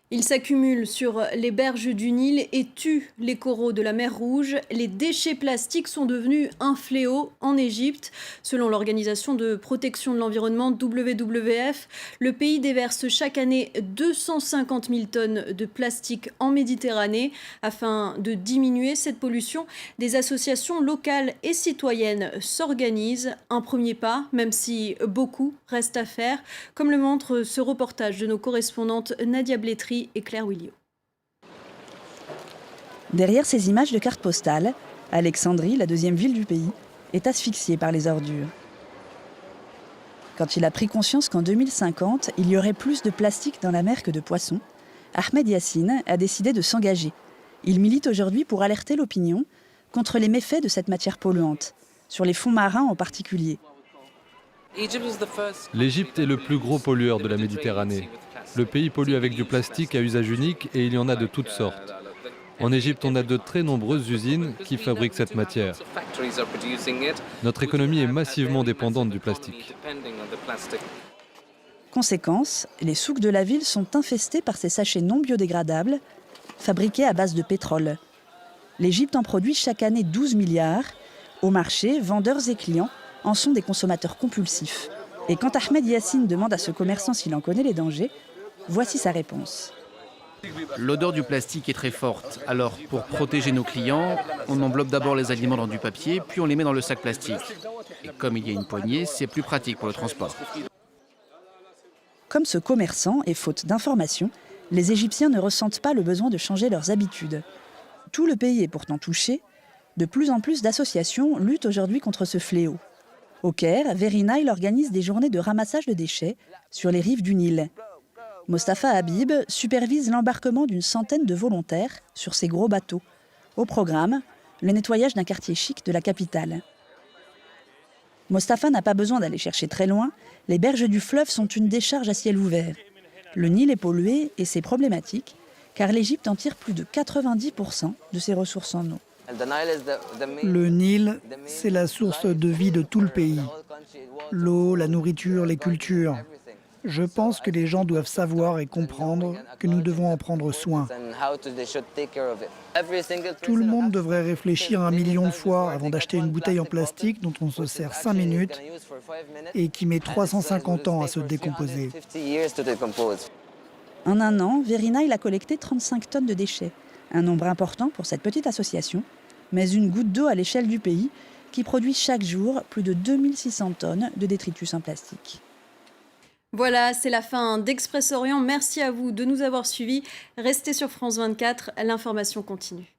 Ils s'accumulent sur les berges du Nil et tuent les coraux de la mer Rouge. Les déchets plastiques sont devenus un fléau en Égypte. Selon l'Organisation de protection de l'environnement WWF, le pays déverse chaque année 250 000 tonnes de plastique en Méditerranée. Afin de diminuer cette pollution, des associations locales et citoyennes s'organisent. Un premier pas, même si beaucoup reste à faire, comme le montre ce reportage de nos correspondantes Nadia Blétry et Claire Williot. Derrière ces images de cartes postales, Alexandrie, la deuxième ville du pays, est asphyxiée par les ordures. Quand il a pris conscience qu'en 2050, il y aurait plus de plastique dans la mer que de poissons, Ahmed Yassine a décidé de s'engager. Il milite aujourd'hui pour alerter l'opinion contre les méfaits de cette matière polluante, sur les fonds marins en particulier. L'Égypte est le plus gros pollueur de la Méditerranée. Le pays pollue avec du plastique à usage unique et il y en a de toutes sortes. En Égypte, on a de très nombreuses usines qui fabriquent cette matière. Notre économie est massivement dépendante du plastique. Conséquence, les souks de la ville sont infestés par ces sachets non biodégradables, fabriqués à base de pétrole. L'Égypte en produit chaque année 12 milliards. Au marché, vendeurs et clients en sont des consommateurs compulsifs. Et quand Ahmed Yassine demande à ce commerçant s'il en connaît les dangers, voici sa réponse. L'odeur du plastique est très forte. Alors, pour protéger nos clients, on enveloppe d'abord les aliments dans du papier, puis on les met dans le sac plastique. Et comme il y a une poignée, c'est plus pratique pour le transport. Comme ce commerçant, et faute d'informations, les Égyptiens ne ressentent pas le besoin de changer leurs habitudes. Tout le pays est pourtant touché. De plus en plus d'associations luttent aujourd'hui contre ce fléau. Au Caire, Very Nile organise des journées de ramassage de déchets sur les rives du Nil. Mostafa Habib supervise l'embarquement d'une centaine de volontaires sur ces gros bateaux. Au programme, le nettoyage d'un quartier chic de la capitale. Mostafa n'a pas besoin d'aller chercher très loin. Les berges du fleuve sont une décharge à ciel ouvert. Le Nil est pollué et c'est problématique, car l'Égypte en tire plus de 90% de ses ressources en eau. Le Nil, c'est la source de vie de tout le pays. L'eau, la nourriture, les cultures. Je pense que les gens doivent savoir et comprendre que nous devons en prendre soin. Tout le monde devrait réfléchir 1 million de fois avant d'acheter une bouteille en plastique dont on se sert 5 minutes et qui met 350 ans à se décomposer. En un an, Very Nile a collecté 35 tonnes de déchets. Un nombre important pour cette petite association, mais une goutte d'eau à l'échelle du pays qui produit chaque jour plus de 2600 tonnes de détritus en plastique. Voilà, c'est la fin d'Express Orient. Merci à vous de nous avoir suivis. Restez sur France 24, l'information continue.